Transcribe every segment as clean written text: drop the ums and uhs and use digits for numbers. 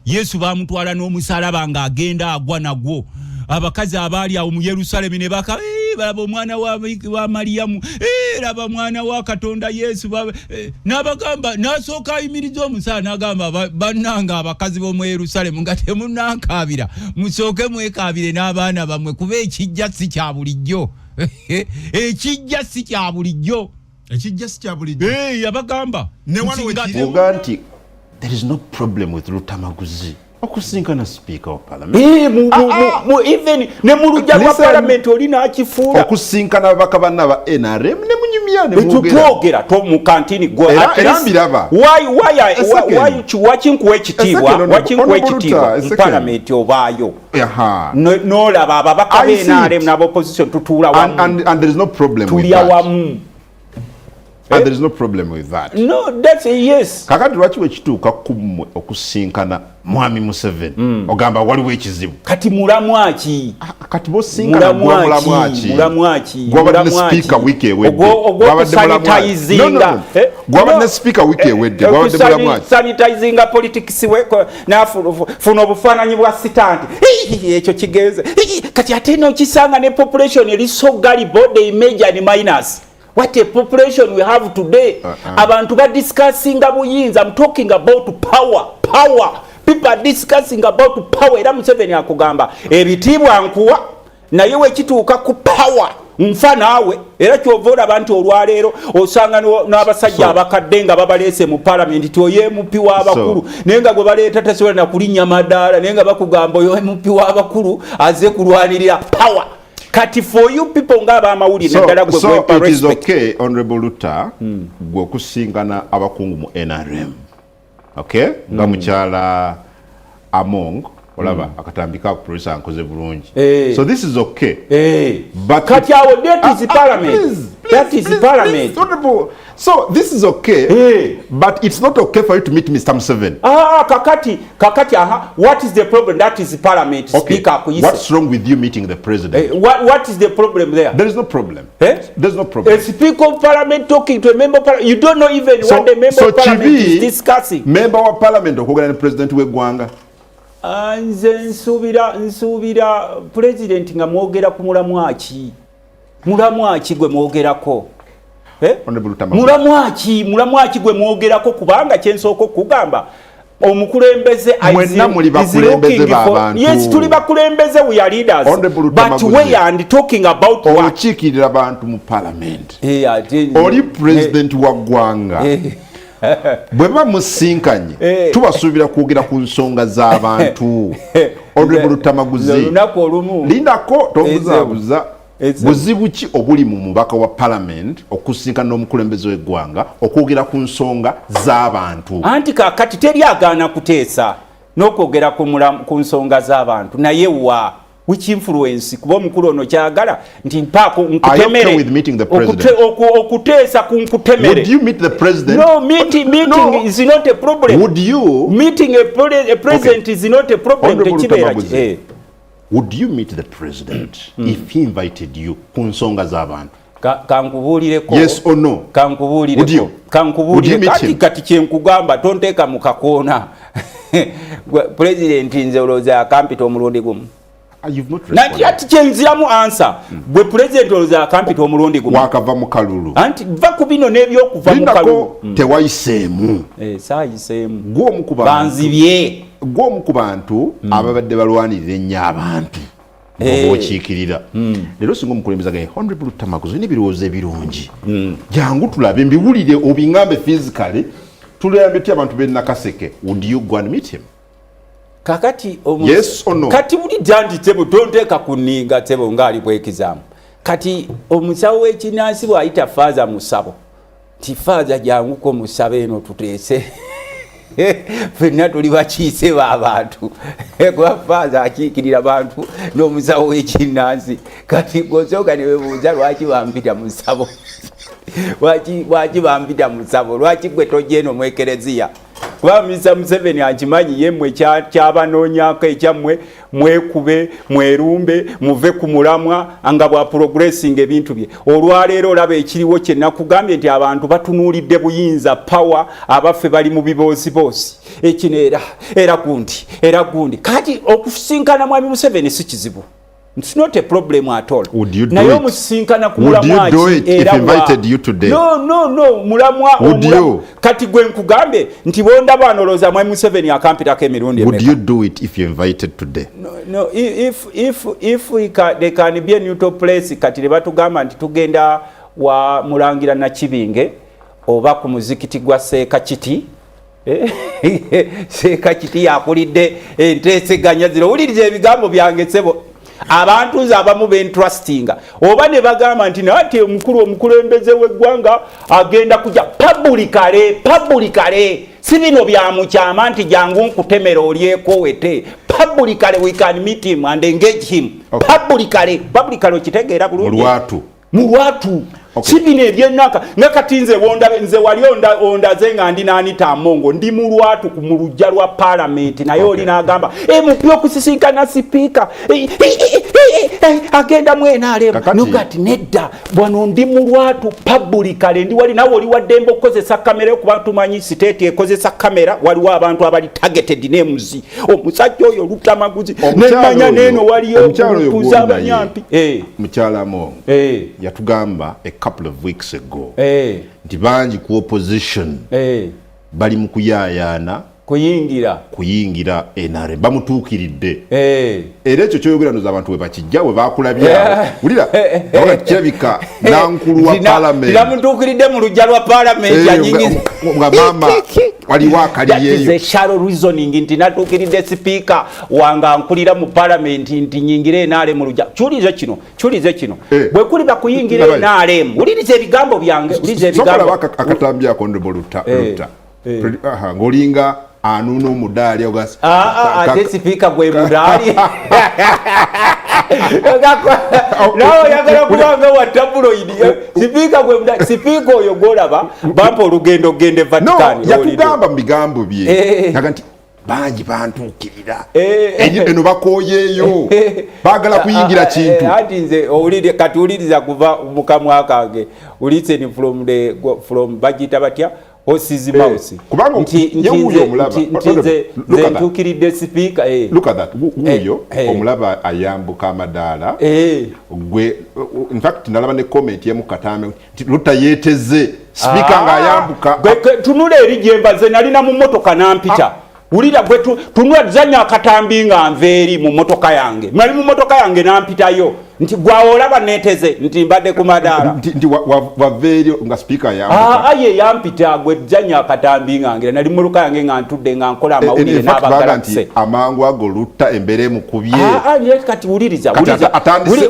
Yesu bamutwala n'omusalaba ng'agenda agwa nagwo. Abakazi abaali awo mu Yerusalemu ne baka balaba omwana wa Mariyamu, laba mwana wa Katonda Yesu, n'abagamba n'asooka ayimiriza omusala n'agamba bannanga abakazi b'omu Yerusalemu nga temunnankaabira, musooke mwekaabire n'abaana bammwe kuba ekijja si kya bulijjo. Ekijja si kya bulijjo. Ekijja si kya bulijjo. Yabagamba ne wano Uganti, there is no problem with Lutamaguzi. Okusinkana speaker of parliament. Even ne mu lujja lwa parliament olina akifuula. Okusinkana bakabana ba NRM ne munyumya ne twogera to mu kantini go erambiraba. Why wakinkuwa ekitiibwa mu parliament obaayo. No laba ababaka be NRM n'abo opposition tutuula wamu. And there is no problem with that. And there is no problem with that. No, that's a yes. Kakati lwaki wekituuka kummwe okusinkana Mwami Museveni ogamba waliwo ekizibu. Kati mulamwaki. Kati bosinkana mulamwaki. Gwabadde speaker wiki ewedde. Gwabadde mulamwaki. Gwabadde speaker wiki ewedde. Gwabadde mulamwaki. Sanitizinga politics weko nafuna obufaananyi bwa sitanti. Ekyo kigenze. Kati ate n'okisanga ne population eri so gullible, they major and minus. What a population we have today. Abantu ba discussing buyinza. I'm talking about power. People are discussing about power. Era Museveni akugamba ebitibwa nkuwa naye wekituuka ku power nfa naawe. Era kyovoola abantu olwaleero osanga n'abasajja abakadde nga babaleese mu parliament ti oyo MP w'abakulu naye nga gwe baleeta tasobola na kulinnya madaala naye nga bakugamba oyo MP w'abakulu azze kulwanirira power. Kati for you people ngaba amawulire ndala gwe so it is okay honorable Luta gwe kusingana abakungu mu NRM. Okay? Nga mukyala Among olaba akatambika ku producer ankoze bulungi. So this is okay. But kati awo that is parliament. That is parliament. So this is okay. But it's not okay for you to meet Mr. Museveni. Kakati what is the problem? That is parliament. Okay. Speaker what's wrong with you meeting the president? What is the problem there? There is no problem. There's no problem. A speaker of parliament talking to a member of parliament. You don't know even what the member of parliament is discussing. Member of parliament okugana ne president w'eggwanga. Nze nsuubira president nga mwogera ku mulamwaki gwe mwogerako. Mulamwaki gwe mwogerako kubanga kyensooka okugamba omukulembeze mwenna muli bakulembeze b'abantu. Yes, tuli bakulembeze, we are leaders. But we are talking about what? Olukiikirira abantu mu parliament. Oli president wa ggwanga. Bwe bamusinkanye tubasuubira kwogera ku nsonga z'abantu. Honorable Lutamaguzi, lindako tobuzaabuza buzibu ki obuli mu mubaka wa parliament okusinkana n'omukulembeze w'eggwanga okwogera ku nsonga z'abantu. Anti kakati teri agaana kuteesa n'okwogera ku nsonga z'abantu naye wa which influence kuba omukulu ono kyagala nti mpaako nkutemere okuteesa ku nkutemere. Would you meet the president? No, meeting is not a problem. Would you? Meeting a president is not a problem. Would you meet the president if he invited you ku nsonga z'abantu? Kankubuulireko. Yes or no? Kankubuulireko. Kati kyenkugamba tonteeka mu kakoona. President nze olowooza akampita omulundi gumu. You've not responded. Nanti ati kyenziramu answer. Bwe president olowooza akampita omulundi gumu. Wakava mu kalulu. Anti va ku bino n'ebyokuva mu kalulu. Tewayiseemu. Saayiseemu. Banzibye. Gwomu ku bantu ababadde balwanirira ennyo abantu okiikirira. Leero singa omukulembeze agaye Honorable Lutamaguzi n'ebirowoozo ebirungi. Jangu tulabe mbiwulire obingambe physically tulayambe ti abantu b'e Nakaseke. Would you go and meet him? Kakati yes or no? Kati buli jandi tebo tonteeka kuninga tebo ngali bwekizaamu. Kati omusawo w'ekinnansi bw'ayita faaza musabo. Ti faaza janguko musabe eno tuteese. Fenna tuli bakiise b'abantu. Kuba faaza akiikirira abantu n'omusawo w'ekinnansi. Kati gosooka ne weebuuza lwaki bampita mu ssabo. Lwaki bampita mu ssabo? Lwaki gwe tojja eno mu ekereziya? kuba Mr. Museveni achimanyi yemwe kyabanonyako ekyamwe mwekube mwerumbe muve ku mulamwa anga bwa progressing ebintu bye olwaleero olaba ekiriwo kye nakugambye nti abantu batunuulidde buyinza power abaffe bali mu biboozibozi ekineera era gundi kati okusinkana mwami Museveni si kizibu. It's not a problem at all. Would you do it? Would you do it if he invited you today? No. Mulamwa kati gwe nkugambe nti bonda banoloza mwami Museveni akampitako emirundi emeka. Would you do it if you invited today? No. If they can be a neutral place kati le batugamba nti tugenda wa mulangira na Kibinge oba ku muzikiti gwa Seekakiti. Seekakiti yakulidde enteeseganya zino wuliriza ebigambo byange sebo abantu nze abamu bentrustinga oba ne bagamba nti nati omukulembeze w'eggwanga agenda kujja publicly si bino bya mukyama nti jangu nkutemera olyeko wete publicly we can meet him and engage him. Publicly okitegeera bulungi mu lwatu kibine ebyenaka ngakati nze wali ondaze nga ndi Anita Amongo ndi mu lwatu ku mulujja lwa parliament naye oli n'agamba mupyo okusisinkana sipiika agenda mwena aleba nogati nedda bwano ndi mu lwatu publicly ndi wali nawe oli waddembe okukozesa kamera okuba tumanyi state ekozesa kamera waliwo abantu abali targeted names omusajja oyo lutamaguzi nemanya neno waliyo okutuuza abanyampi mukyala Amongo yatugamba couple of weeks ago nti bangi ku opposition bali mu kuyayana kuyingira NRM bamutuukiridde era ekyo kyoyogera ndoza abantu we bakijja we bakulabyawo wulira naona kirabika nankulu wa parliament bamutuukiridde mu lujja lwa parliament yanyinyiza nga mama waliwo akaliyeyo that is a shallow reasoning nti natuukiridde speaker wanga nkulira mu parliament nti nyingire NRM mu lujja kyulize kino bwe kuli bakuyingira NRM wuliriza ebigambo byange akatambya honorable Lutta ngolinga anuno mudali ogasi ate speaker gwe mudali nawo yagala kubanga wa tabloid speaker gwe mudali speaker oyo golaba bampo olugendo gende Vatican yakugamba mu bigambo bye yaganti bangi bantukirira eno bakoyeeyo bagala kuyingira kintu ati nze kati uliriza kuva mukamwa kange ulise from bagita batya osizimausi ntukiridde sipiika look at that uyo omulaba ayambuka amadaala gwe in fact nalaba ne comment ye mukatambe Lutta yeteze sipiika nga ayambuka tunula eri gyembaze nalina mu motoka nampita ulira gwe tunula zanya akatambi nga nveeri mu motoka yange nali mu motoka yange nampitayo nti gwaolaba neteze nti mbadde ku madaala nti waveeri nga speaker yambuka aye yampita gwe zanya akatambi ngange nali mu luka yange nga ntudde nga nkola amawulire n'abagalakise amangu ago Lutta embere mukubye kati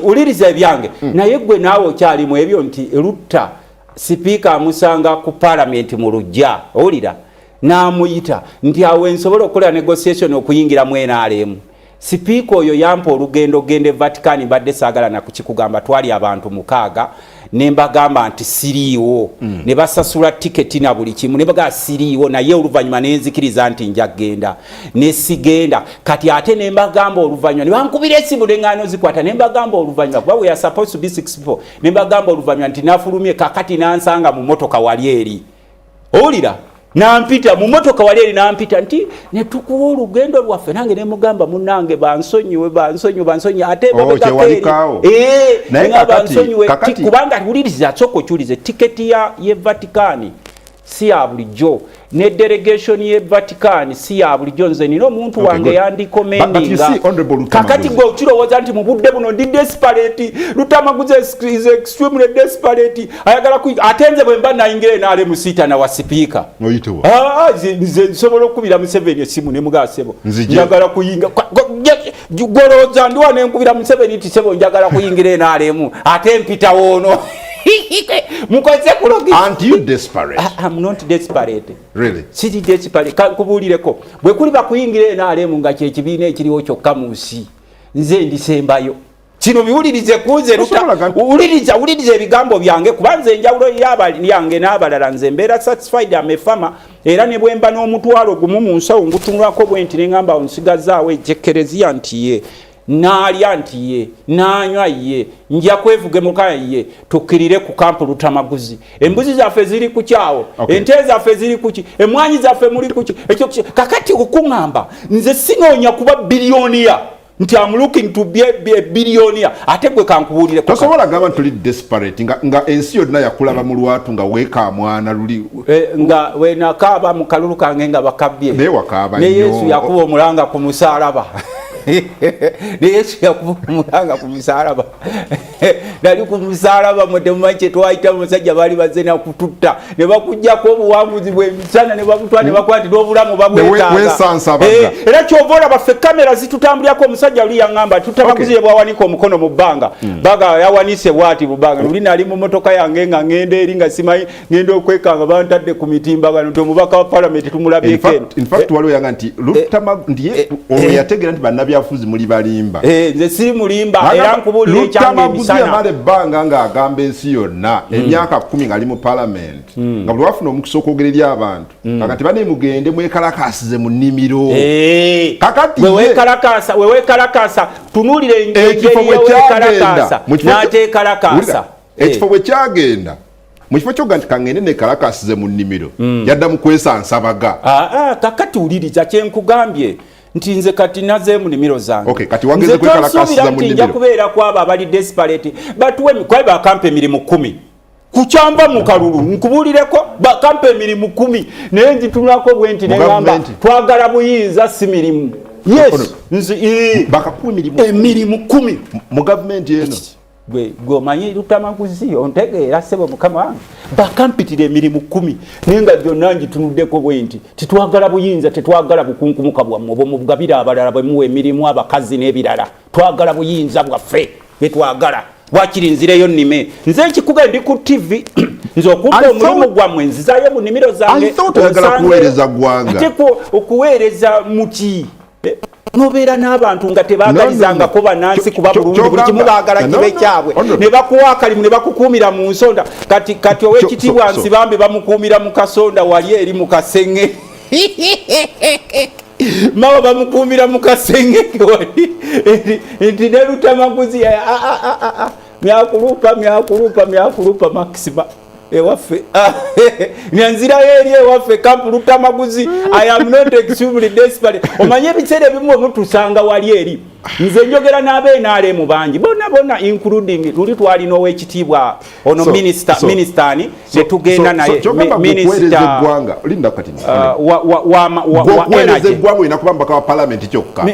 uliriza ebyange naye gwe naawe okyalimu ebyo nti Lutta speaker amusanga ku parliament mu lujja owulira n'amuyita nti awe nsobola okukola negotiation okuyingira mu NRM sipiika oyo yampa olugendo gende Vatican badde saagala na kukikugamba twali abantu mukaaga ne mbagamba nti siriiwo ne basasula tiketi na buli kimu ne baga siriiwo naye oluvannyuma ne nzikiriza nti nja genda ne sigenda kati ate ne mbagamba oluvannyuma ne bankubira esimu n'eŋŋaano zikwata ne mbagamba oluvannyuma kuba we are supposed to be 6 people ne mbagamba oluvannyuma nti nafulumye kakati nansanga mu motoka wali eri owulira nampita mu motoka wali eri nampita nti ne tukuwa olugendo lwaffe nange ne mugamba munnange bansonyiwe ate babekakeri nga bansonyiwe kubanga wuliriza soko kyulize tiketi ye Vatican si ya bulijjo ne delegation ye Vatican si ya bulijjo nze nina omuntu wange yandikomendinga kakati gwe okirowooza nti mu budde buno ndi desperate Lutamaguzi is extremely desperate ayagala ate nze bwe mba nayingira enaale musiita na wa sipiika nze nsobola okubira Museveni esimu ne mugasebo njagala kuyinga golooza ndiwa ne nkubira Museveni nti sebo njagala kuyingira enaalemu ate mpita woono Aren't you desperate? I'm not desperate. Really? Siti desperate. Kubulireko. Bwe kuli bakuyingire NRM nga kye kibiina ekiriwo kyokka mu nsi. Nze ndisembayo. Kino biwulirize kuze uliriza ebigambo byange kubanze enjawulo yange n'abalala nze mbeera satisfied am a farmer era ne bwemba n'omutwalo gumu mu nsawo ngutunulako bwe nti ne ngamba onsigazaawo ejjekerezia nti ye naalya nti ye nanywa ye nja kwevuge mukaya ye tukkirire ku kampu Lutamaguzi. Embuzi zaffe ziri ku kyawo, ente zaffe ziri ku ki, emwanyi zaffe muri ku ki, ekyo kakati okuŋŋamba nze sinoonya kuba biliyoniya nti I'm looking to be a billionaire. Ate gwe kankubuulire ko tosobola gamba tuli desperate nga ensi yonna yakulaba mu lwatu nga weeka mwana luli nga we nakaba mu kalulu kange nga bakabbye ne Yesu yakuba omulanga ku musaalaba ne Yesu yakuba omulanga ku musaalaba nali ku musaalaba mutemumanyi twayita musajja bali bazena kututta ne bakujjako obuwanguzi bw'emisana ne bakutwala ne bakwatira obulamu babwetaaga era kyovola baffe kamera zitutambulyako omusajja oli yaŋŋamba Lutamaguzi bwawanika omukono mu bbanga baga yawanise bwati bubanga luli nali mu motoka yange nga ngenda eri nga simanyi ngenda okwekanga bantadde ku mitimbagano nti omubaka wa parliament tumulabyeko. In fact waliwo yanga nti Lutamaguzi yategera nti bannabyafuzi muli balimba nze siri mulimba era nkubuulira ekyange emisana yamala ebbanga ng'agamba ensi yonna emyaka 10 ng'ali mu parliament nga buli wafuna omukisa okwogerera abantu kakati bane mugende mwekalakasize mu nnimiro kakati wewekalakasa tunuulire engeri yewekalakasa n'ateekalakasa ekifo bwe kyagenda mu kifo kyoga nti kangende nekalakasize mu nnimiro yadda mu kwesansabaga kakati wuliriza kyenkugambye nti nze kati naze mu nimiro zange. Okay, kati wageze kwekalakasiza mu nimiro. Nja kubeera kwabo abali desperate batuwe mikwaye bakampe emirimu 10. Kuchamba mu kalulu nkubuulireko bakampe emirimu 10 naye njitunako bwenti ne ngamba twagala buyinza si mirimu. Yes nzi bakakuwa emirimu 10 mu government yeno. Gwe manyi Lutamaguzi ontegeera sebo mukama wange bakampitire emirimu 10 nenga byonna njitunuddeko bwenti titwagala buyinza tetwagala bukunkumuka bwammwe bwe mugabira abalala bwe muwe emirimu abakazi n'ebirala twagala buyinza bwaffe betwagala wakiri nzireyo nnime nze nkikuga ndi ku TV nze okubba omulimu gwammwe nzizayo mu nnimiro zange okuweereza gwanga ate okuweereza muki nobeera n'abantu nga tebaagalizanga ko bannansi kuba bulungi buli kimu baagala kibe kyabwe ne bakuwa akalimu ne bakukuumira mu nsonda kati ow'ekitiibwa Nsibambe bamukuumira mu kasonda wali eri mu kasenge mawe bamukuumira mu kasenge nti ne Lutamaguzi myakulupa Maxima ewaffe nyanzira eri ewaffe kampu Lutamaguzi I am not extremely desperate omanye ebiseera ebimu omutusanga wali eri nze njogera n'abenaale mu bangi bonna including luli twalina ow'ekitiibwa ono ministani netugenda naye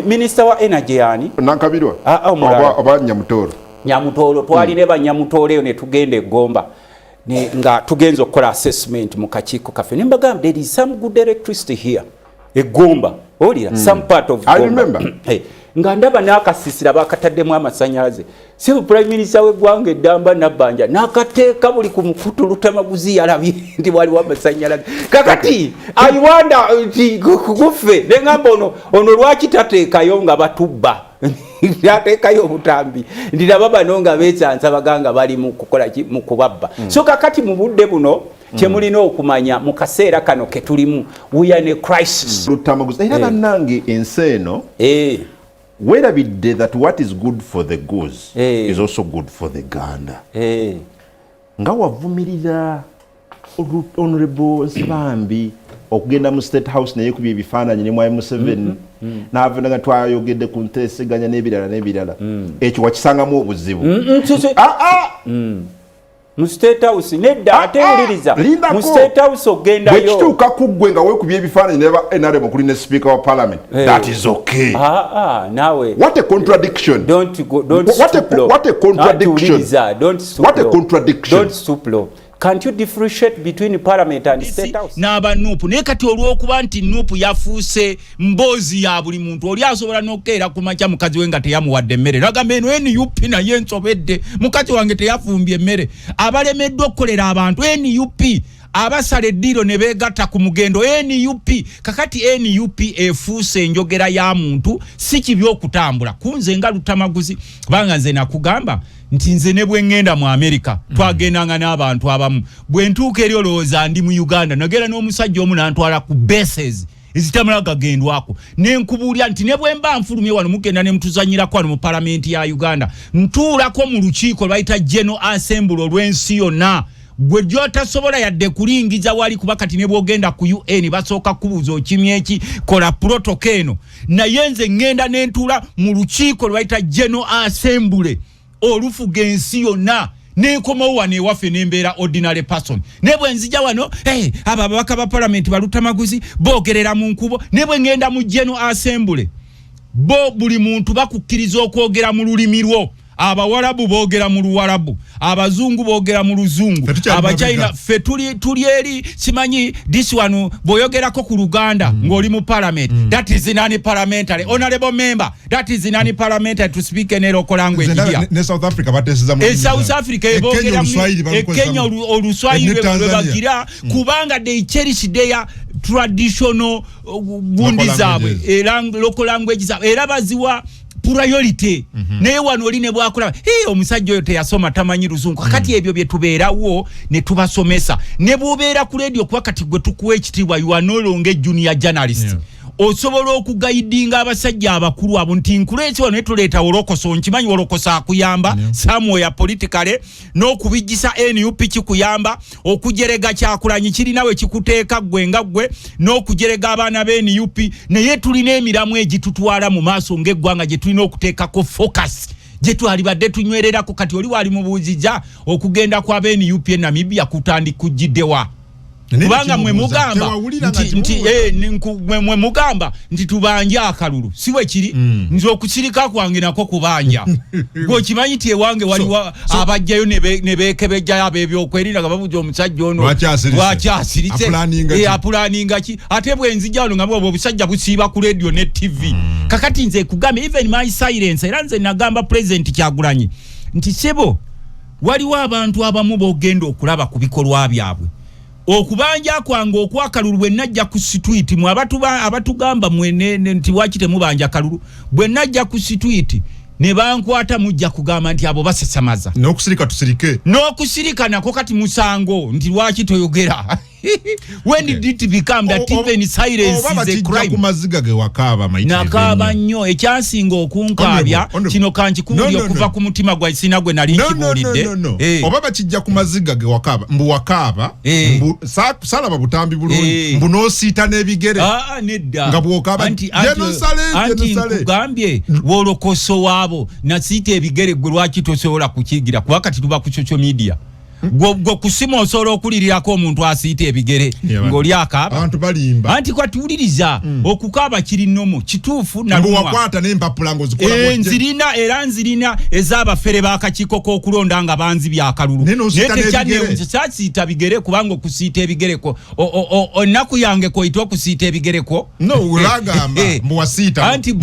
minister wa energy yani Nankabirwa oba Nyamutolo twalina banyamutolo eyo netugenda eGomba nga tugenzo kola assessment mu kakiiko kaffe nimbaga there is some good electricity here eGomba olira some part of Gomba I remember nga ndaba n'akasisira bakataddemu amasanyalaze si prime minister w'eggwanga eddamba Nabbanja n'akateeka buli ku mukutu Lutamaguzi yalabye nti waliwo amasanyalaze kakati I wonder nti kuffe nengamba ono lwaki tateekayo nga batubba yateekayo obutambi ndiraba bano nga beesansa baganga bali mu kukola mu kubabba so kakati mu budde buno kyemulina okumanya mu kaseera kano ke tulimu we are in a crisis. Lutamaguzi era bannange ensi eno weerabidde that what is good for the goose is also good for the gander. Nga wavumirira Honorable Nsibambi okugenda mu State House naye kubye ebifaananyi ne mwayi Museveni n'avenda nga twayogedde ku nteeseganya n'ebirala ekyo wakisangamu obuzibu mu State House nedda ate uliriza mu State House ogendayo bwekituuka ku ggwe nga weekubye ebifaananyi ne ba NRM okuli ne Speaker wa Parliament that is okay. Nawe what a contradiction. Don't what a contradiction. Don't stoop low. Can't you differentiate between Parliament and State House? Naba nupu naye kati olw'okuba nti nupu yafuuse mboozi ya buli muntu oli asobola n'okkeera ku makya mukazi we nga teyamuwadde emmere nagamba eno NUP naye nsobedde mukazi wange teyafumbye emmere abalemeddwa okukolera abantu NUP abasala eddiro ne beegatta ku mugendo NUP kakati NUP efuuse enjogera ya muntu si kibi okutambula kunze nga Lutamaguzi kubanga nze nakugamba nti nze ne bwe ngenda mu America twagendanga n'abantu abamu bwe ntuuka eri olowooza ndi mu Uganda nagera n'omusajja omu n'antwala ku bases ezitamala gagendwako nenkubuulya nti ne bwe mba nfulumye wano mugenda ne mutuzanyirako wano mu palamenti ya Uganda ntuulako mu lukiiko lwayita General Assembly olw'ensi yonna gwe gy'otasobola yadde kulingiza wali kuba kati ne bw'ogenda ku UN basooka kubuuza okimye eki kola protocol eno naye nze ngenda ne ntuula mu lukiiko lwayita General Assembly olufuga ensi yonna nenkomawo wano ewaffe nembeera ordinary person ne bwe nzija wano abo ababaka ba parliament Balutamaguzi boogerera mu nkubo ne bwe ngenda mu General Assembly bo buli muntu bakukkiriza okwogera mu lulimi lwo abawarabu boogera mu Luwarabu abazungu boogera mu Luzungu abachina fe tuli eri simanyi this one boyogerako ku Luganda ng'oli mu parliament that is nani parliamentary honorable member that is nani parliamentary to speak in a local language here ne South Africa batesiza mu South Africa boogera mu Kenya oluswahili bebagira kubanga they cherish their traditional gundi zaabwe local language zaabwe era baziwa priority naye wano oli ne bwakola omusajja oyo teyasoma tamanyi Luzungu kakati ebyo bye tubeerawo ne tubasomesa ne bwobeera ku radio kuba kati gwe tukuwa ekitiibwa you are no longer junior journalist osobola okugaidinga abasajja abakulu abo nti nkuleeti wano ne tuleeta Wolokoso nkimanyi Wolokoso akuyamba Samuel ya politically n'okubijjisa NUP kikuyamba okujerega Kyakulanyi kirinawe kikuteeka gwe nga gwe n'okujerega abaana be NUP naye tulina emiramu egitutwala mu maaso ng'eggwanga gye tulina okuteekako focus gye twalibadde tunywererako kati oli wali mu buuzija okugenda kwa NUP Namibia kutandikujjiddewa kubanga mwe mugamba mwe mugamba nti tubanja akalulu siwe kiri nze okusirika kwange nako kubanja gwe kimanyi tie wange waliwa abajjayo ne bekebeja abebyo okwerinda gababujo omusajja ono wakyasiritse apulaninga ki ate bwe nzija ono ngabwe obusajja busiiba ku radio ne TV kakati nze kugambe even my silence era nze nagamba president Kyagulanyi nti sebo waliwo abantu abamu bogenda okulaba ku bikolwa byabwe okubanja kwange okwakalulu bwe najja ku street mu abatugamba mwene nti wakite mubanja kalulu bwe najja ku street ne bankwata mujja kugamba nti abo basesamaza n'okusirika tusirike n'okusirika nako kati musango nti lwaki toyogera when did it become that even silence is a crime kumaziga ge wakaba maiti nakaba nnyo ekyasinga okunkabya kino kankikubuli okuva ku mutima gwa isina gwe nali nkibulidde obaba kijja kumaziga ge wakaba mbu wakaba mbu salaba butambi bulungi mbu noosiita n'ebigere nedda nga bwokaba anti nkugambye Wolokoso waabo nasiita ebigere gwe lwaki tosobola kukigira kuba kati tuba ku social media gwo kusima osobola okulirirako omuntu asiita ebigere ng'oli akaaba abantu balimba anti kwatuwuliriza okukaaba kiri nnomo kituufu wakwata n'empapula ng'ozikola nzirina era nzirina ez'abafere b'akakiiko k'okulonda nga banzi byakalulu kyasiita bigere kubanga okusiita ebigereko ennaku yange koyita okusiita ebigereko anti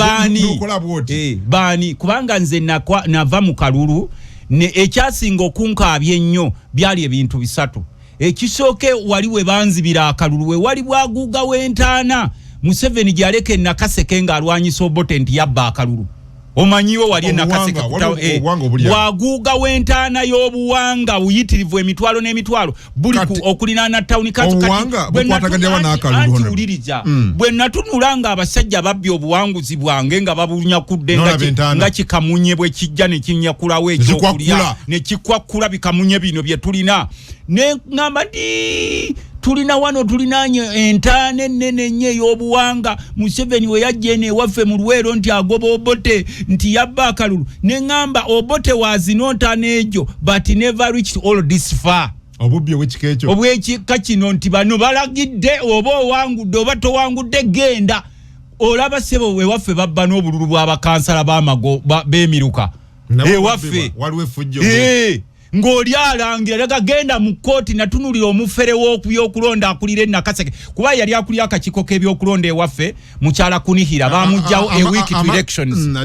baani kubanga nze nava mu kalulu ne ekyasinga okunkaabya ennyo byali ebintu bisatu ekisooke wali we banzibira akalulu we wali bwaguuga w'entaana Museveni gyaleka Nakaseke ng'alwanyisa Obote nti yabba akalulu omanyiwe wali Nakaseke bwaguuga w'entaana y'obuwanga buyitirivu emitwalo n'emitwalo buli okulinaana tawuni kati wuliriza bwe natunula nga abasajja babbye obuwanguzi bwange nga babunyakudde nga kikamunye bwe kijja ne kinyakulawo ekyokulya ne kikwakkula bikamunye bino bye tulina ne ngamba ndi tulina wano tulinaanye entaana ennene nnyo ey'obuwanga Museveni we yajja eno ewaffe mu Luweero nti agoba Obote nti yabba akalulu ne ngamba Obote wazina ntaana egyo but never reached all this far obubbi obw'ekika ekyo obw'ekika kino nti bano balagidde oba owangudde oba towangudde genda olaba sebo ewaffe babba n'obululu bw'abakansala b'amago b'emiruka ewaffe waliwo effujjo ng'oli alangira daga genda mu kkooti natunulira omufere w'okulonda akulira Nakaseke kuba yali akulira akakiko k'ebyokulonda ewaffe mukyala Kunihira bamugjawo a week to elections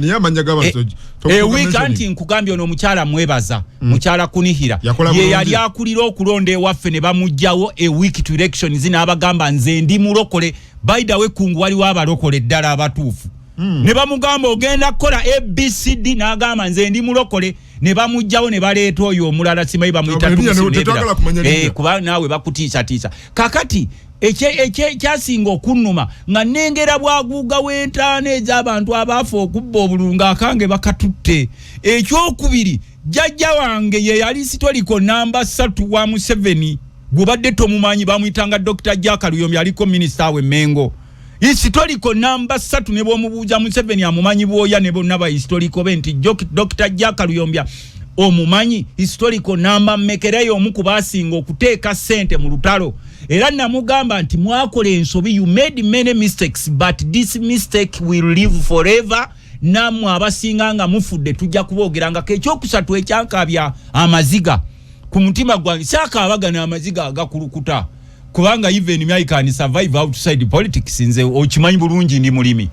a week anti nkugambye ono mukyala mwebaza mukyala Kunihira ye yali akulira okulonda ewaffe ne bamugjawo a week to elections n'abagamba nze ndi mulokole by the way kungu waliwo abalokole ddala abatuufu ne bamugamba ogenda kukola ABCD n'agamba nze ndi mulokole ne bamugjawo ne baleeta oyo omulala simayi bamuyita kuba naawe bakutiisa kakati ekyasinga okunnuma nga nnengera bwaguuga w'entaana ez'abantu abaafa okubba obulunga akange bakatutte ekyokubiri jjajja wange ye yali historical namba 3 wa Museveni gubadde tomumanyi bamuyitanga Dr. Jack Luyombi aliko minisita we Mengo historical namba 3 ne bwomubuuza Museveni amumanyi bwoya ne bonna ba historical benti Dr. Jack Luyombi omumanyi historical namba mmekereyo omukubasinga okuteeka sente mu lutalo era namugamba nti mwakola ensobi you made many mistakes but this mistake will live forever namwe abasinga nga mufudde tujja kubogeranga kekyokusatu ekyankabya amaziga ku mutima gwange saakaabagana amaziga agakulukuta kubanga even I can survive outside politics nze okimanyi bulungi ndi mulimi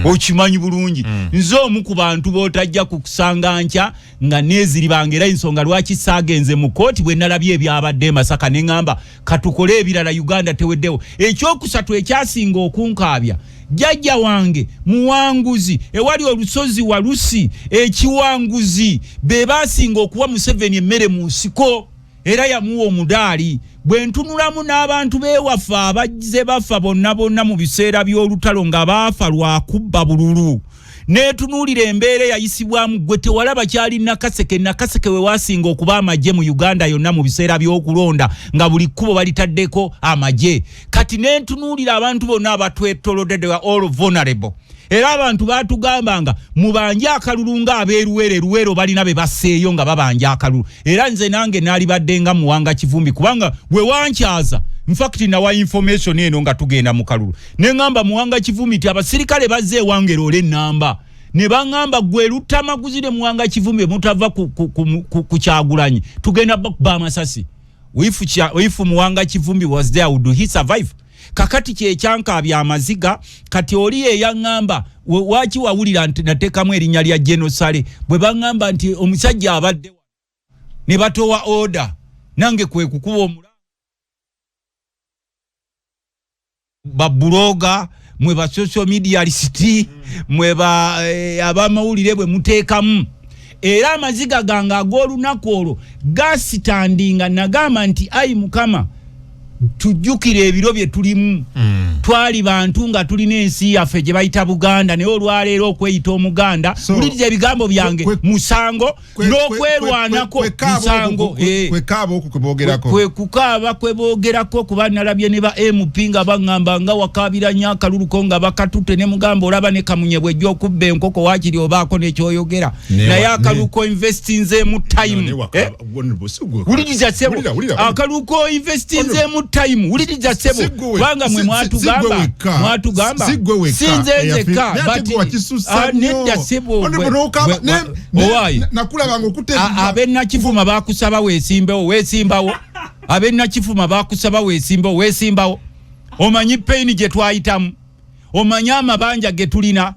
okimanyi bulungi nze omu ku bantu botajja kukusanga ncha nga neziri bangera ensonga lwaki saagenze mu kooti bwe nalabye ebyabadde Masaka ne ngamba katukole ebirala Uganda teweddewo ekyokusatu ekyasinga okunkaabya jjajja wange muwanguzi ewali olusozi walusi ekiwanguzi be basinga okuwa Museveni emmere mu nsiko era yamuwa omudaali bwe ntunulamu n'abantu beewafa abajjize bafa bonna mu biseera by'olutalo nga baafa lwa kubba bululu neetunuulira embeera yayisibwamu gwe tewalaba kyali Nakaseke we waasinga okuba amagye mu Uganda yonna mu biseera by'okulonda nga buli kkubo balitaddeko amagye kati neentunuulira abantu bonna abatwetolodde they were all vulnerable era abantu batugambanga mubanje akalulu nga abeeruwero balina be baseeyo nga babanje akalulu era nze nange naali baddenga Muwanga Kivumbi kubanga bwe wankyaza in fact nawa information eno nga tugenda mu kalulu ne ngamba Muwanga Kivumbi ti abasirikale bazze ewange lole namba ne bangamba gwe lutamaguzire Muwanga Kivumbi mutava ku Kyagulanyi tugenda ba Masasi if Muwanga Kivumbi was there would he survive kakati kyekyanka bya amaziga kati oli eyangamba wachi wawulira natekamu erinnya lya Genosale bwe bangamba nti omusajja abadde ne batowa order nange kwe kukuba omulanga babuloga mwe ba social media lisiti mwe ba abamawulire bwe muteekamu era amaziga ganga ag'olunaku olwo gasitandinga nagamba nti ayi Mukama tujjukire ebiro bye tulimu twali bantu nga tulina ensi yaffe gye bayita Buganda naye olwaleero okweyita Omuganda uliriza ebigambo byange musango n'okwerwanako musango kwekaaba okwo kwebogerako kwe kukaaba kwebogerako kuba nalabye ne ba MP nga bagamba nga wakaabira nnyo akaluluko nga bakatutte ne mugamba olaba ne Kamunye bw'ejja okubba enkoko waakiri obaako n'ekyoyogera naye akaluko investinzeemu time uliriza sebo akaluko investinzeemu time uliriza sebo kubanga mwe mwatugamba sinze nzeka nedda sebo nakulabanga okuteeka ab'Nakifuma bakusaba weesimbawo ab'Nakifuma bakusaba weesimbawo omanyi pain gye twayitamu omanyi amabanja ge tulina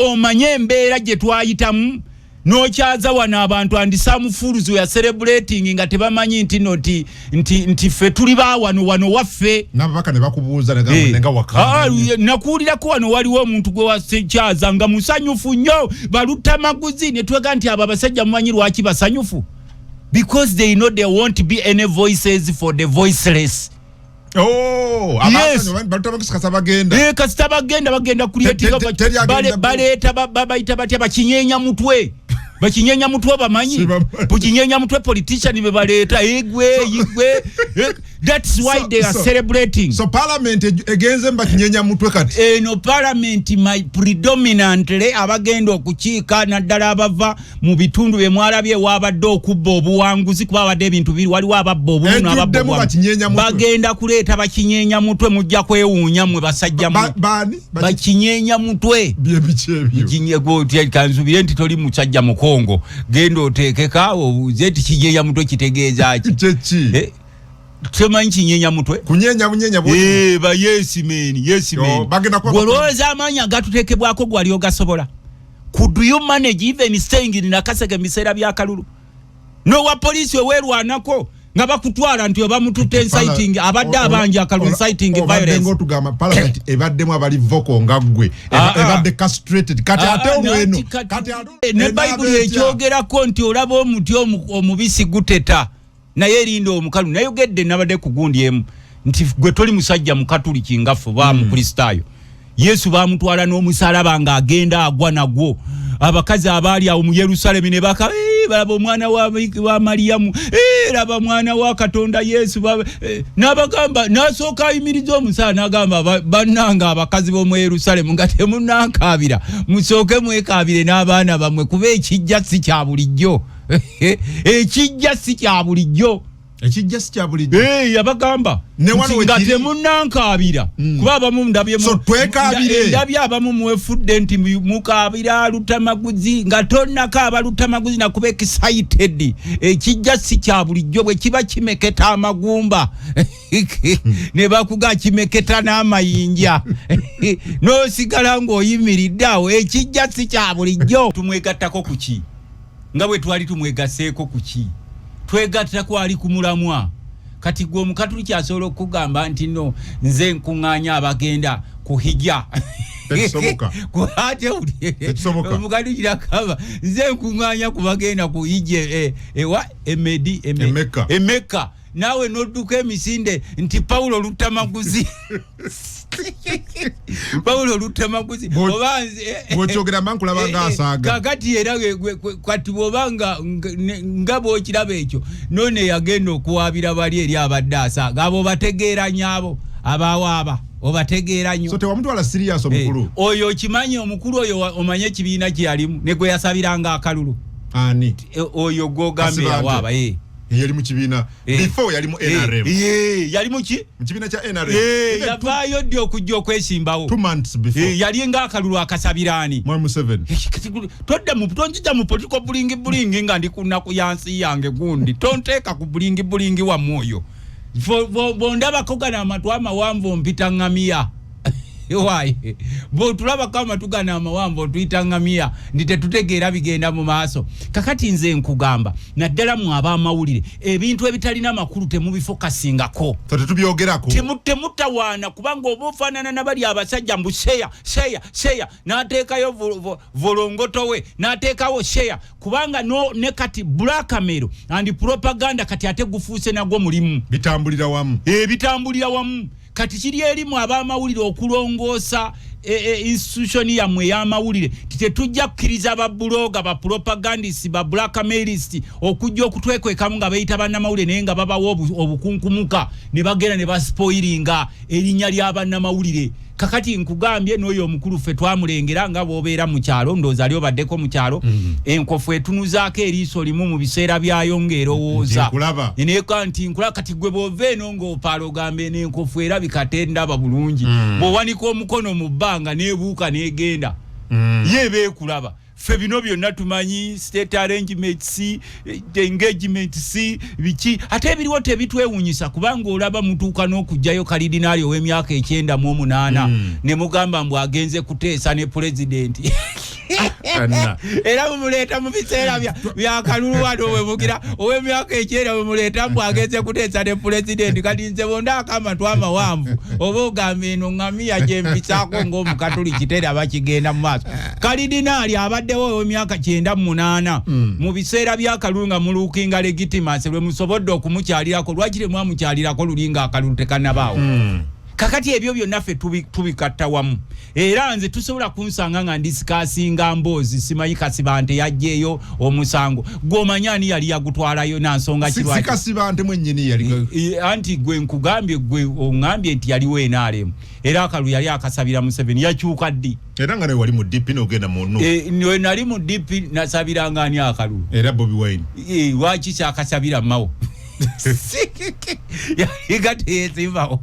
omanyi embeera gye twayitamu n'okyaza wano abantu andisamufuruzu ya celebrating nga tebamanyi nti ffe tuli bawano waffe n'ababaka ne bakubuuza nga wakanga nakuwulirako wano waliwo omuntu gwe wakyaza nga musanyufu nnyo balutamaguzi ne twega nti abo abasajja mumanyi lwaki basanyufu because they know there won't be any voices for the voiceless. Yes. Kasita bagenda kulietika baleta babayita batya bakinyenya mutwe bakinyenya mutwe bamanyi bukinyenya mutwe politician be baleta igwe That's why they are celebrating. So parliament egenze mba kinyenya mutwe kati. No parliament my predominantly abagenda okukiika naddala abava mu bitundu bye mwalabye wabadde okubba obuwanguzi kuba abadde ebintu biri waliwo ababba obumu ababba bagenda kuleeta bakinyenya mutwe mujja kwewuunya mwe basajja mu bakinyenya mutwe binyego kanzubire nti toli musajja mu Kongo genda oteekeka obuze ti kinyenya mutwe kitegeeza ki Temanyi kinyenya mutwe kunyenya bunyenya bwo ba yes man gwolooza amanya gatutekebwako gwali ogasobola could you manage even staying in Nakaseke misera bya kalulu no wa police wewerwanako nga bakutwala nti obamututte inciting abadde abanja kalulu inciting violence ngo tugamba parliament ebaddemu abali voko ngagwe ebadde castrated kati ate olweno kati ne Bible ekyogerako nti olaba omuti omubisi guteta naye erinda omukalu nayogedde nabadde kugundi emu nti gwe toli musajja mukatuliki ngafu ba mu Kristaayo Yesu bamutwala n'omusalaba nga agenda agwa nagwo abakazi abali awo mu Yerusalemu ne baka baba omwana wa Mariyamu laba mwana wa Katonda Yesu n'abagamba n'asooka ayimiriza omusala n'agamba bannanga abakazi b'omu Yerusalemu nga temunankabira musooke mwekabire n'abaana bamwe kuba ekijja si kya bulijjo ekijja si kya bulijjo yabagamba nga temunankabira kuba abamu ndabye abamu mwefudde nti mukabira lutamaguzi nga tonnakaaba lutamaguzi nakuba excited ekijja si kya bulijjo bwe kiba kimeketa amagumba ne bakuga kimeketa n'amayinja n'osigala ng'oyimiridde awo ekijja si kya bulijjo tumwegattako ku ki nga bwe twali tumwegaseeko ku ki twegatta kwali kumulamwa kati gwe omukatuliki asobola okugamba nti no nze nkuŋŋaanya abagenda kuhija omukatuliki nakaba nze nkuŋŋaanya kubagenda kuhija ewa Emeka naawe nodduka emisinde nti Paulo Lutamaguzi Paulo Lutamaguzi bw'okyogera mankulaba ng'asaaga kakati era kwati bw'obanga nga bw'okiraba ekyo none yagenda okuwaabira bali eri abadde asaaga abo bategeera nyaabo abaawaaba obategeera nnyo so tewamutwala serious omukulu oyo okimanyi omukulu oyo omanye ekibiina kye yalimu ne gwe yasabiranga akalulu ani oyo gwogambe yawaaba yali mu kibiina before yali mu NRM yali mu ki mu kibiina kya NRM yavaayo ddi okujja okwesimbawo 2 months before yali nga akalulu akasabiraani mu 7 todda mu tonjija mu political bulingi nga ndi ku nnaku yansi yange gundi tonteeka ku bulingi wa mwoyo bondabako gana amatu amawanvu mpita ngamia why bo tulaba kama tugana amawambo tuyita ngamia ndite tutegeera bigenda mu maaso kakati nze nkugamba naddala mu abamawulire ebintu ebitalina makulu temubifokasingako tetubyogerako temutawaana kubanga obufaanana nabali abasajja mbu sheya n'ateekayo volongotowe n'ateekawo sheya kubanga ne kati blackmail and propaganda kati ate gufuuse nagwo mulimu bitambulira wamu kati kiri erimu abamawulire okulongoosa institution yammwe y'amawulire tetujja kukkiriza babbuloga ba propagandist ba blackmailist okujja okutwekwekamu nga bayita bannamawulire naye nga babawo obukunkumuka ne bagenda ne baspoilinga erinnya ly'abannamawulire kakati nkugambye n'oyo omukulu ffe twamulengera nga bw'obeera mu kyalo ndowooza ali obaddeko mu kyalo enkofu etunuzaako eriiso limu mu biseera byayo ng'erowooza neeka nti nkulaba kati gwe bw'ova eno ng'opaala ogambe n'enkofu erabika tendaba bulungi bw'owanika omukono mu bbanga n'ebuuka n'egenda ye beekulaba ffe bino byonna tumanyi state arrangements engagement biki ate ebiriwo tebitwewunyisa kubanga olaba mutuuka n'okujjayo kalidinaali ow'emyaka 98 ne mugamba mbu agenze kuteesa ne pulezidenti era mumuleeta mu biseera bya kalulu wano wemugira ow'emyaka 9 wemuleeta mbu agenze kuteesa ne pulezidenti kati nze bondaako amatu amawanvu oba ogamba eno ngamiya gye mpisaako ng'omukatuliki teraba kigenda mu maaso kalidinaali abaddewo ow'emyaka 98 mu biseera bya kalulu nga muluukinga legitimacy lwe musobodde okumukyalirako lwaki temwamukyalirako lulinga akalulu tekannabaawo kakati ebyo byonnaffe tubikatta wamu era nze tusobola kunsanga nga ndisikasinga mboozi simanyi Kasibante yajjeeyo omusango gw'omanyani yali yagutwalayo nansonga kirwaki Kasibante mwennyini yali anti gwe nkugambye gwe ongambye nti yaliwo NRM era akalu yali akasabira Museveni yakyuka ddi era nga nawe wali mu DP n'ogenda mu nno nali mu DP nasabira ngani akalu era Bobi Wine waki kyakasabira mawo yagateyezimbawo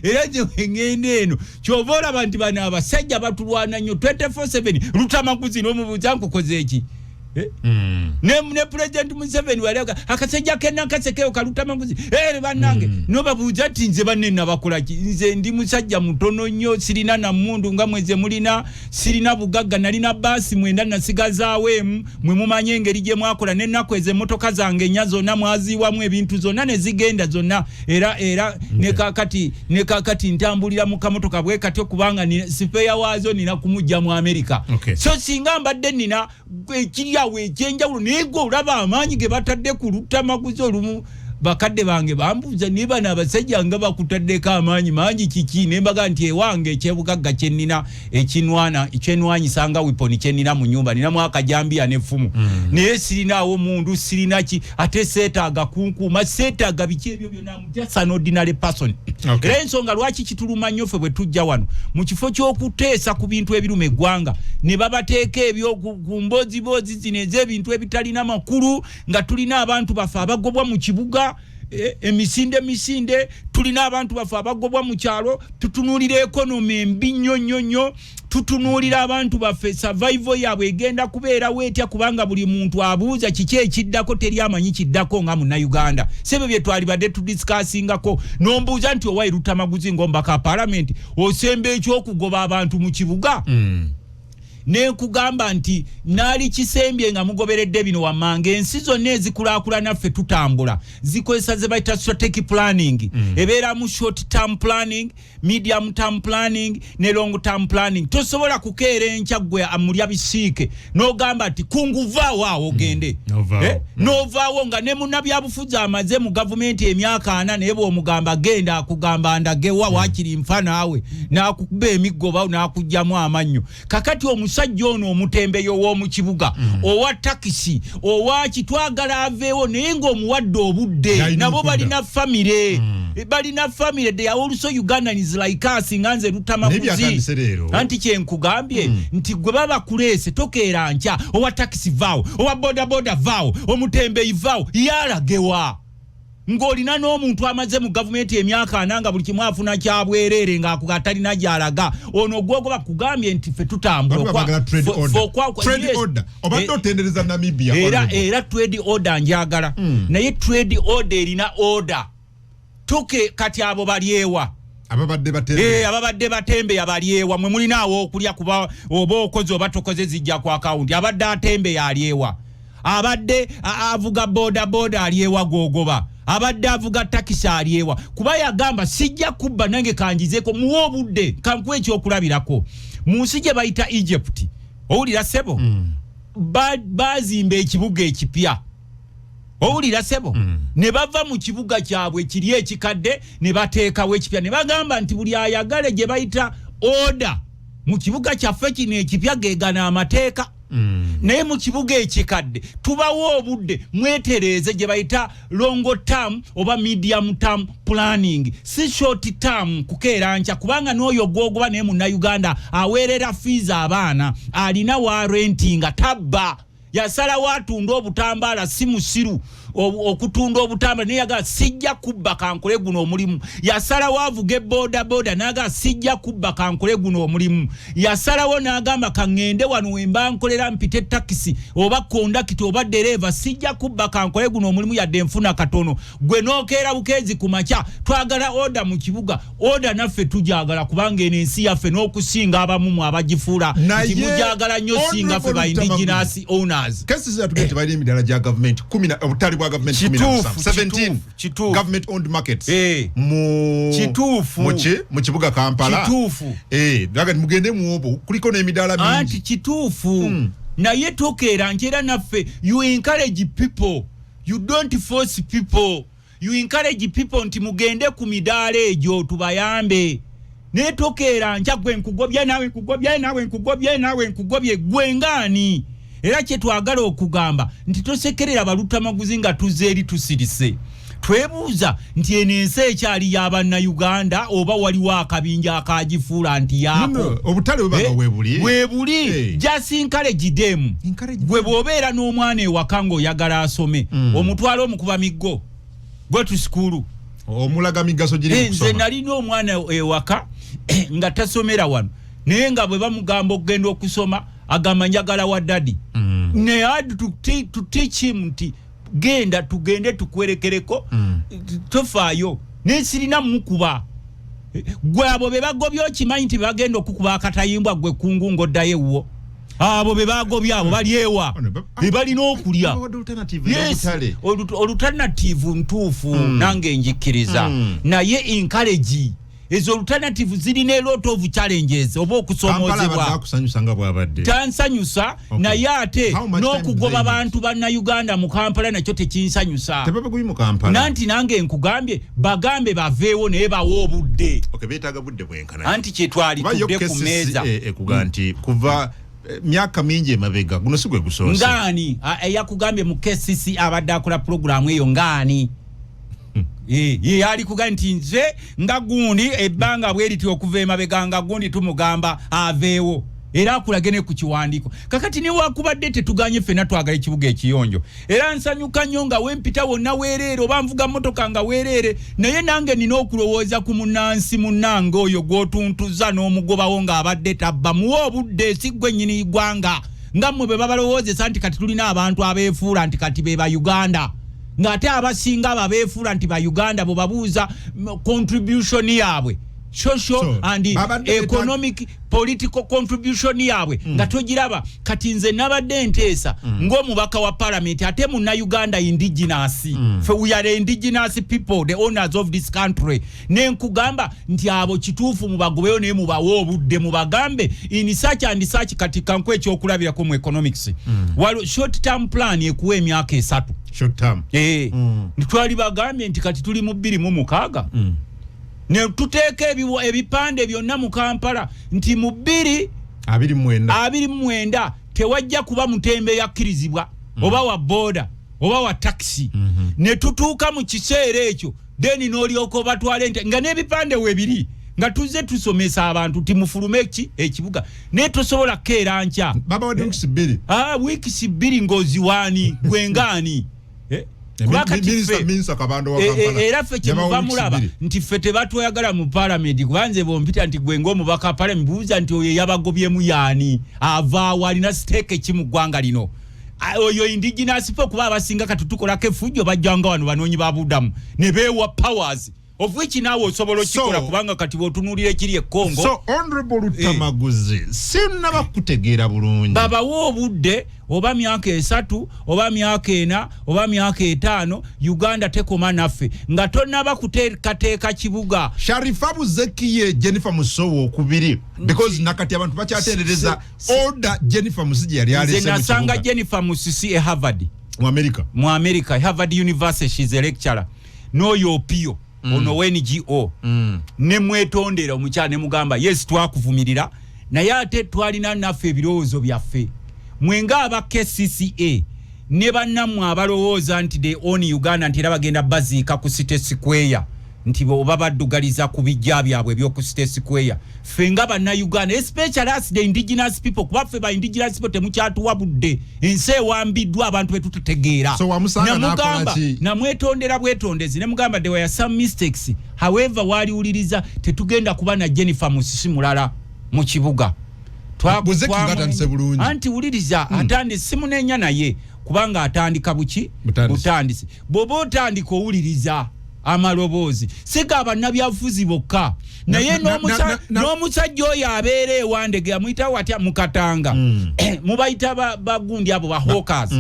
era ngende eno kyova olaba nti bano abasajja batulwana nnyo 24/7 Lutamaguzi n'omubuuza nkukoze eki ne President Museveni waliaga akasajja kenna kasekeo Kalutamaguzi bannange nobabuuza ati nze banne nabakola ki nze ndi musajja mutono nnyo sirina na mundu nga mweze mulina sirina bugagga nalina basi mwenda nasigazaawo emu mwe mumanye engeri gye mwakola n'ennaku ezo emmotoka zange nnya zonna mwaziiwamu ebintu zonna ne zigenda zonna era ne kakati ntambulira mu kamotoka bwe kati okubanga sipeya waazo nina kumujja mu America so singa mbadde nina ekirya wejenjawulo nego olaba amaanyi ge batadde ku Lutamaguzi olumu bakadde bange bambuuza niba bano abasajja nga bakutaddeko amaanyi mangi kiki nembaga nti ewange ekyebugagga kyennina ekyenwanyisanga wiponi kyennina mu nyumba ninamu akajambiya n'effumu naye sirinaawo mundu sirina ki ate seetaaga kunkuuma seetaaga biki ebyo byonna just an ordinary person era ensonga lwaki kituluma nnyo ffe bwe tujja wano mu kifo ky'okuteesa ku bintu ebiruma eggwanga ne babateeka ebyo ku mboozi zino ez'ebintu ebitalina makulu nga tulina abantu baffe abagobwa mu kibuga emisinde tulina abantu baffe abagobwa mu kyalo tutunuulira ekonomi embi nnyo tutunuulira abantu baffe survival yaabwe egenda kubeera weetya kubanga buli muntu abuuza kiki ekiddako teri amanyi kiddako nga Munnayuganda sebe bye twalibadde tudiscussingako nombuuza nti owayi Lutamaguzi ng'omubaka parliament osemba ekyokugoba abantu mu kibuga ne kugamba nti nali kisembye nga mugoberedde bino wamange ensi zonna ezikulaakula naffe tutambula zikozesa ze bayita strategic planning ebeera mu short term planning medium term planning ne long term planning tosobola kukeera enkya gwe amulya bisiike n'ogamba nti kunguvaawo awo ogende n'ovaawo nga ne munnabyabufuzi amaze mu gavumenti emyaka 4 naye bw'omugamba genda akugamba ndagewa waakiri nfa naawe n'akukuba emiggoba n'akugyamu amannyo kakati omusajja ono omutembeyo w'omu kibuga owa takisi owa kitwagala aveewo naye ng'omuwadde obudde nabo balina famire they are also Ugandans like us nga nze Lutamaguzi anti kyenkugambye nti gwe baba kuleese tokeera nkya owa takisi vaawo owa bodaboda vaawo omutembeyi vaawo yalagewa ng'olina n'omuntu amaze mu gavumenti emyaka 4 nga buli kimu afuna kyabwerere ng'atalina gy'alaga ono gwogo bakugambye nti ffe tutambula trade order obadde otendereza Namibia era trade order njagala naye trade order erina order tuke kati abo balyewa ababadde batembe abalyewa mwe mulinaawo okulya kuba oba okoze oba tokoze zijja ku akawunti abadde atembe alyewa abadde avuga boda alyewa gogoba abadde avuga takisi alyewa kuba yagamba sijja kubba nange kanjizeko muwe obudde kankuwa ekyokulabirako mu nsi gye bayita Egypt owulira sebo bazimba ekibuga ekipya owulira sebo ne bava mu kibuga kyabwe kiri ekikadde ne bateekawo ekipya ne bagamba nti buli ayagale gye bayita order mu kibuga kyaffe kino ekipya geegana amateeka naye mu kibuga ekikadde tubawo obudde mwetereeze gye bayita long term oba medium term planning si short term kukeera nkya kubanga n'oyo gwogoba naye Munnayuganda aweerera fees abaana alina wa rentinga tabba yasalawo atunda obutambaala si musiru okutunda obutambala naye yaga sijja kubba kankole guno omulimu yasalawo avuge boda naga sijja kubba kankole guno omulimu yasalawo n'agamba kaŋŋende wano wemba nkolera mpite takisi oba kondakiti oba dereva sijja kubba kankole guno omulimu yadde nfuna katono gwe n'okeera bukeezi ku makya twagala oda mu kibuga oda naffe tujagala kubanga eno ensi yaffe n'okusinga abamumu abagifuula nti mujagala nnyo singa ffe ba indigenous owners kesi zatugete bali emidala gya government 10 obutali bwa government 17 government owned markets mu kibuga Kampala daga mugende muobo kuliko n'emidala mingi anti kituufu naye tokeera nkyera naffe you encourage people you don't force people you encourage people nti mugende ku midaala egyo tubayambe netokeera nja gwe nkugobye nawe nkugobye gwe ngani era kye twagala okugamba nti tosekerera balutamaguzi nga tuzze eri tusirise twebuuza nti enensi ekyali y'Abannayuganda oba waliwo akabinja akagifuula nti yaako obutale bubaga weebuli just encourage them gwe bw'obeera n'omwana ewaka ng'oyagala asome omutwala omukuba miggo go to school omulaga migaso giri kusoma nze nalina omwana ewaka nga tasomera wano naye nga bwe bamugamba okugenda okusoma agamba njagala wa daddy ne had to teach him nti genda tugende tukwerekereko tofaayo nesirina mukuba gwe abo be bagobya okimanyi nti bagenda okukuba akatayimbwa gwe kungu ng'oddayo ewuwo abo be bagobya abo bali ewa balina okulya alternative ntuufu nange njikiriza naye encourage ezo alternative zirina a lot of challenges oba okusomoozebwa tansanyusa naye ate n'okugoba bantu bannayuganda mu Kampala nakyo tekinsanyusa nanti nange nkugambye bagambe baveewo naye bawa obudde anti kyetwalitudde ku meeza ekuga nti kuva myaka mingi emabega guno si gwe gusoose ngaani eyakugambye mu KCC abadde akola programu eyo ngaani ye ali kuga nti nze nga gundi ebbanga bweriti okuva emabega nga gundi tumugamba aveewo era akulagene ku kiwandiiko kakati ne wakubadde tetuganye ffena twagala ekibuga ekiyonjo era nsanyuka nnyo nga wempita wonna weereere oba nvuga mmotoka nga weereere naye nange nina okulowooza ku munnansi munnange oyo gw'otuntuza n'omugobawo ng'abadde tabba muwe obudde si ggwe nnyini ggwanga nga mmwe bwe babalowoozesa nti kati tulina abantu abeefuula nti kati be Bayuganda ngate abasinga ababeefuula nti Bayuganda bo babuuza contribution yaabwe social and economic political contribution yaabwe nga togiraba kati nze nabadde nteesa ng'omubaka wa parliament ate munna Uganda indigenous we are indigenous people the owners of this country nenkugamba nti abo kituufu mubagobeyo naye mubawe obudde mubagambe in such and such kati kankwe ekyokulabirako mu economics waliwo short term plan ekuwa emyaka 3 short term twali bagambye nti kati tuli mu 2006 ne tuteeka ebipande byonna mu Kampala nti mu 2029 tewajja kuba mutembe yakkirizibwa oba wa boda oba wa taxi ne tutuuka mu kiseera ekyo then n'olyoka batwale nga n'ebipande weebiri nga tuzze tusomesa abantu timufulume ekibuga ne tosobola keera nkya baba wadde weeks 2 weeks 2 ngoziwani gwengani era ffe kyemuva mulaba nti ffe tebatwayagala mu palamenti kubanze bompita nti gwenga omubaka palamenti buuza nti oyo yabagobyemu yaani avaawo alina siteeke ki mu ggwanga lino oyo indigenous po kuba abasinga katutukolako effujjo bajjanga wano banoonyi babudamu ne beewa powers of which naawe osobola okikola kubanga kati bw'otunuulira ekiri e Congo. So honorable Lutamaguzi sinnaba kutegeera bulungi babawo obudde oba myaka 3 oba myaka 4 oba myaka 5 Uganda tekoma naffe nga tonnaba kuteekateeka kibuga Sharifa Buzekiye Jennifer Musowo okubiri because nakati abantu bakyatendereza order Jennifer Musiji yali alese mu kibuga nasanga Jennifer Musisi e Harvard mu America Harvard University she's a lecturer n'oyo Opio ono NGO ne mwetondera omukyala ne mugamba yes twakuvumirira naye ate twalina naffe ebirowoozo byaffe mwenga aba KCCA ne bannammwe abalowooza nti they own Uganda nti era bagenda baziika ku City Square nti oba baddugaliza ku bijja byabwe by'oku City Square ffe nga bannayuganda especially as the indigenous people kuba ffe ba indigenous people temukyatuwa budde ensi ewambiddwa abantu betututegeera namugamba namwetondera bwetondezi ne mugamba there were some mistakes however waliwuliriza tetugenda kuba na Jennifer Musisi mulala mu kibuga anti wuliriza atandi simunenya naye kubanga atandika butandisi bw'oba otandika owuliriza amaloboozi siga bannabyabufuzi bokka naye n'omusajja oyo abeera ewandege amuyita watya mukatanga mubayita bagundi abo bahawkers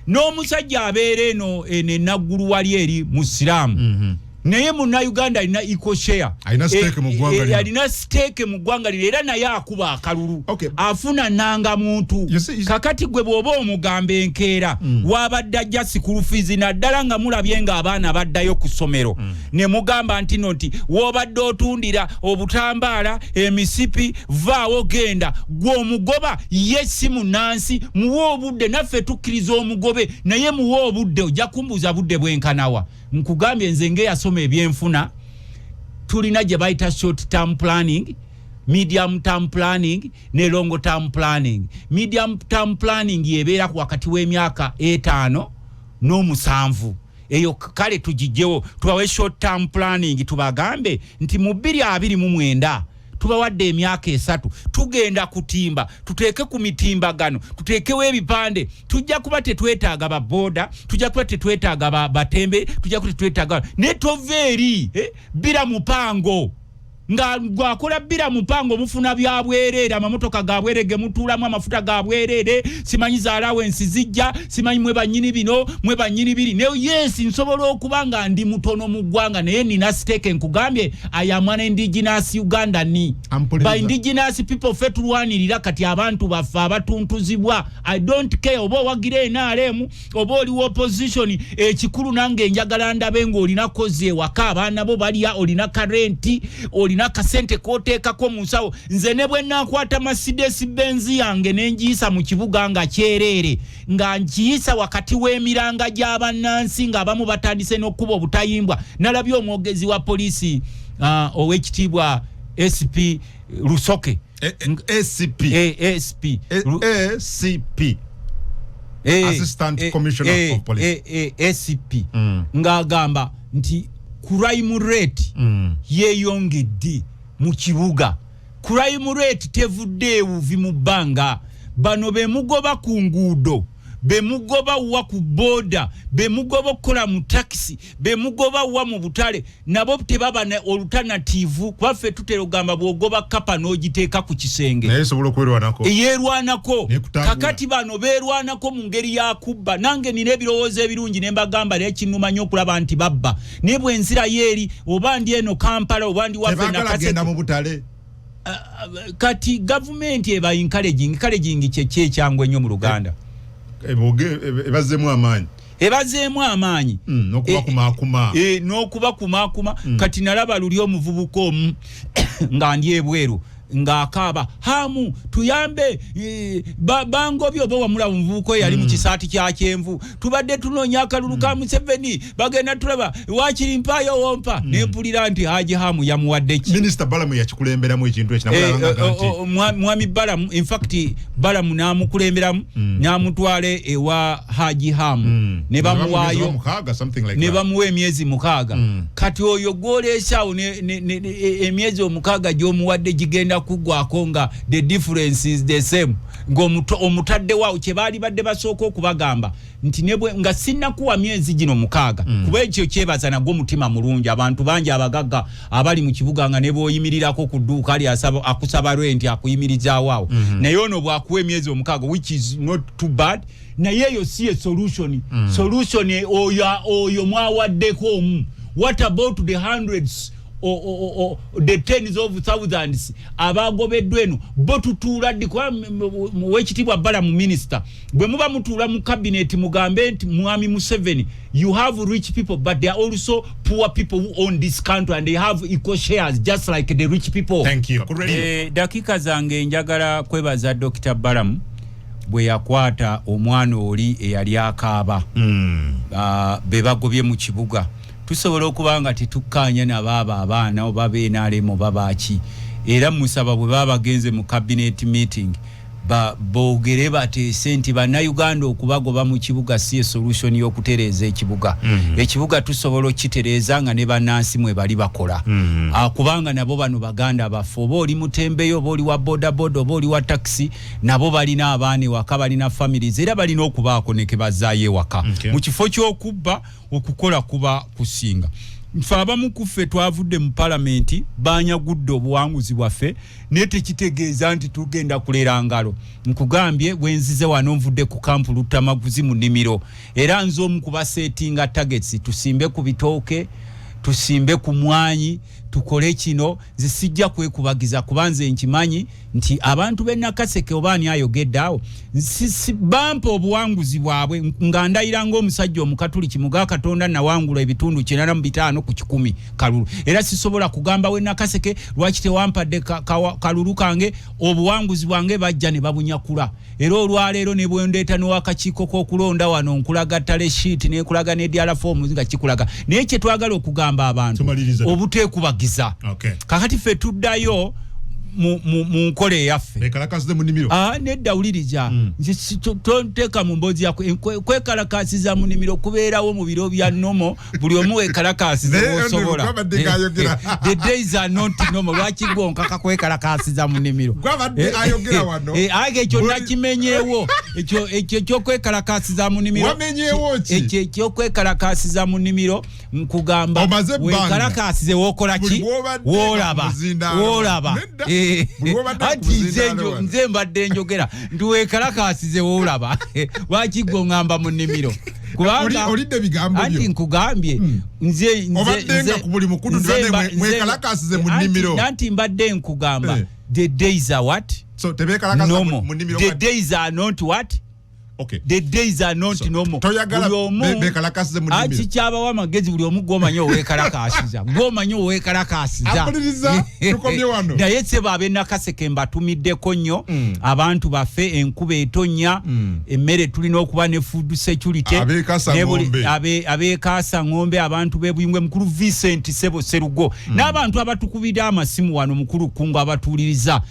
n'omusajja abeera eno enaggulu wali eri mu siraamu naye Munnayuganda alina equal share. Alina stake mu ggwanga lino. Alina stake mu ggwanga lino era naye akuba akalulu. Okay. Afuna nanga muntu. Kakati gwe bw'oba omugamba enkeera wabadde ajja school fees naddala nga mulabye nga abaana baddayo ku ssomero. Ne mugamba nti wobadde otundira obutambaala emisipi vaawo genda gwe omugoba yesi munansi muwe obudde naffe tukkiriza omugobe naye muwe obudde ojja kumbuuza budde bwenkanawa. Nkugambye nze ngeyasoma ebyenfuna tulina gye bayita short term planning, medium term planning ne long term planning. Medium term planning yebeera ku wakati w'emyaka 5 n'omusanvu. Eyo kale tugijewo tubawe short term planning tubagambe nti mu 2029 tubawadde emyaka 3 tugenda kutimba tuteeke ku mitimbagano tuteekewo ebipande tujja kuba tetwetaaga ba boda tujja kuba tetwetaaga batembe tujja kuba tetwetaaga ne toveeri bira mupango nga gwakola bira mupango mufuna bya bwerere amamotoka ga bwerege mutulamu amafuta ga bwerere simanyi za allowance zijja simanyi mwe banyini bino mwe banyini biri ne yes nsobola okubanga ndi mutono mu ggwanga naye nina stake nkugambye I am an indigenous Uganda ni by indigenous people fetulwanirira kati abantu baffe abatuntuzibwa I don't care oba wagire NRM oba oli opposition ekikulu nange njagala ndabe ngo olina koze waka abaana bo baliya olina karenti olina kasente koteeka ko musawo nze ne bwe nakwata Mercedes Benz yange nenjiyisa mu kibuga nga kyerere nga njiyisa wakati w'emiranga gy'abannansi nga abamu batandise n'okkuba obutayimbwa nalabye omwogezi wa polisi owekitiibwa SP Lusoke ACP Assistant Commissioner of Police ACP ng'agamba nti crime rate yeyongedde mu kibuga. Crime rate tevudde uvi mu bbanga. Bano be mugoba ku nguudo, be mugoba wa ku boda, be mugoba kola mu taxi, be mugoba wa mu butale nabo tebaba ne alternative kwaffe tutero gamba bwogoba kapa n'ogiteeka ku kisenge. Naye sobola okwerwanako. Yerwanako. Kakati bano beerwanako mu ngeri ya kubba. Nange nina ebirowoozo ebirungi ne mbagamba naye kinnuma nnyo okulaba nti babba. Ne bwe nzira yeeri oba ndi eno Kampala oba ndi waffe na Kasese. Genda mu butale. Kati government eba encouraging kye kyangwe nnyo mu Luganda. Ebazeemu amaanyi n'okuba kumaakuma n'okuba kumaakuma kati nalaba luli omuvubuka omu nga ndi ebweru ng'akaaba hamu tuyambe bangobyo oba wamula omuvubuka yali mu kisaati kya kyenvu tubadde tunoonya akalulu ka Museveni bagenda tulaba waakiri mpaayo wompa nempulira nti Haji Hamu yamuwadde ki Minister Balamu yakikulemberamu ekintu ekyo mwami Balamu in fact Balamu n'amukulemberamu n'amutwale ewa Haji Hamu ne bamuwaayo ne bamuwa emyezi 6 kati oyo gw'oleesaawo emyezi 6 gy'omuwadde gigenda kugwako nga the difference is the same ng'omutadde waawo kye baali badde basooka okubagamba nti nebwe nga sinnakuwa myezi gino 6 kuba ekyo kyebaza nagwo mutima mulungi abantu bangi abagagga abali mu kibuga nga ne booyimirirako ku dduuka ali akusaba renti akuyimirizaawo naye ono bw'akuwa emyezi 6 which is not too bad naye eyo si ye solution oyo mwawaddeko omu. What about the hundreds or the tens of thousands abagobeddwa eno bo tutuula ddi kwa wekitibwa Balamu minister bwe muba mutuula mu cabinet mugambe nti mwami Museveni you have rich people but there are also poor people who own this country and they have equal shares just like the rich people. Thank you. Dakika zange njagala kwebaza Dr. Balamu bwe yakwata omwana oli eyali akaaba be bagobye mu kibuga tusobola okubanga tetukkaanya nababa abaana oba beenaalemu babaaki era musaba bwe baba bagenze mu cabinet meeting boogere bateese nti bannayuganda okubagoba mu kibuga si solution y'okutereeza ekibuga ekibuga tusobola okitereeza nga ne bannansi mwe bali bakola kubanga nabo bano baganda baffe oba oli mutembeyo oba oli wa bodaboda oba oli wa taxi nabo balina abaana ewaka balina families era balina okubaako ne ke bazaayo ewaka mu kifo ky'okubba okukola kuba kusinga. Nfa abamu kuffe twavudde mu parliament banyagudde obuwanguzi bwaffe naye tekitegeeza nti tugenda kuleera ngalo. Nkugambye bwenzize wano nvudde ku kampu Lutamaguzi mu nnimiro era nze omu kuba settinga targets tusimbe ku bitooke tusimbe ku mwanyi tukole kino zisijja kwekubagiza kubanze nkimanyi nti abantu be Nakaseke obani ayogedde awo bampa obuwanguzi bwabwe nga ndayira ng'omusajja omukatuliki muga Katonda nawangula ebitundu 85 ku 10 Kalulu era sisobola kugamba we Nakaseke lwaki tewampadde Kalulu kange obuwanguzi bwange bajja ne babunyakula era olwaleero ne bwendeeta n'owakakiiko k'okulonda wano nkulaga tale sheet ne nkulaga ne diala forms nga kikulaga naye kye twagala okugamba abantu obuteekubagiza kakati ffe tuddayo mu nkole yaffe bekalakasize mu nimiro nedda wuliriza tonteeka mu mboozi yako kwekalakasiza mu nimiro kubeerawo mu biro bya nomo buli omu wekalakasize bw'osobola the days are not normal lwaki gwonkaka kwekalakasiza mu nimiro ekyo nakimenyeewo ekyo kyokwekalakasiza mu nimiro ekyokwekalakasiza mu nimiro nkugamba wekalakasize wookola ki woolaba nze mbadde njogera nduwekalakasize woolaba lwaki gwe ngamba mu nnimiro kubanga olidde bigambo byo nkugambye nze obaddenga ku buli mukudu mwekalakasize mu nnimiro nanti mbadde nkugamba the days are what so tebekalakasiza mu nnimiro the days are not what the days are not normal toyagala bekalakasize mu nnimiro akikyabawo amagezi buli omu gwomanyi owekalakasiza apuliriza tukomye wano naye sebo ab'e Nakaseke mbatumiddeko nnyo abantu baffe enkuba etonnya emmere tulina okuba ne food security ab'Ekasa Ngombe abantu b'Ebuyingwe mukulu Vincent Sebo Serugo n'abantu abatukubira amasimu wano mukulu kungu abatuuliriza